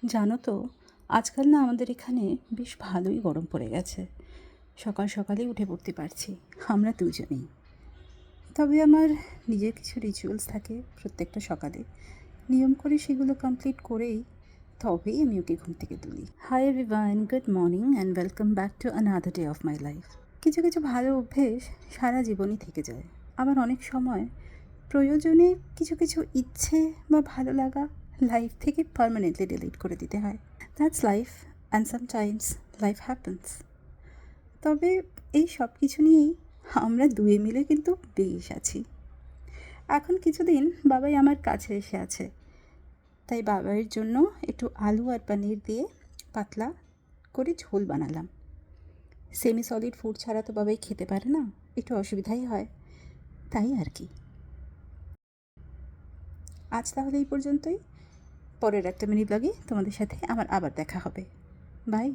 জানো তো, আজকাল না আমাদের এখানে বেশ ভালোই গরম পড়ে গেছে। সকাল সকালেই উঠে পড়তে পারছি আমরা দুজনেই। তবে আমার নিজের কিছু রিচুয়ালস থাকে প্রত্যেকটা সকালে, নিয়ম করে সেগুলো কমপ্লিট করেই তবেই আমি ওকে ঘুম থেকে তুলি। Hi everyone, good morning and welcome back to another day of my life. কিছু কিছু ভালো অভ্যেস সারা জীবনই থেকে যায়। আবার অনেক সময় প্রয়োজনে কিছু কিছু ইচ্ছে বা ভালো লাগা লাইফ থেকে পার্মানেন্টলি ডিলিট করে দিতে হয়। That's life, and sometimes life happens. তবে এই সব কিছু নিয়েই আমরা দুয়ে মিলে কিন্তু বেশ আছি। এখন কিছুদিন বাবাই আমার কাছে এসে আছে, তাই বাবাইয়ের জন্য একটু আলু আর পনির দিয়ে পাতলা করে ঝোল বানালাম। সেমি সলিড ফুড ছাড়া তো বাবাই খেতে পারে না, একটু অসুবিধাই হয়, তাই আর কি। আজ তাহলে এই পর্যন্তই। পরের একটা মিনি ব্লগে তোমাদের সাথে আমার আবার দেখা হবে। বাই।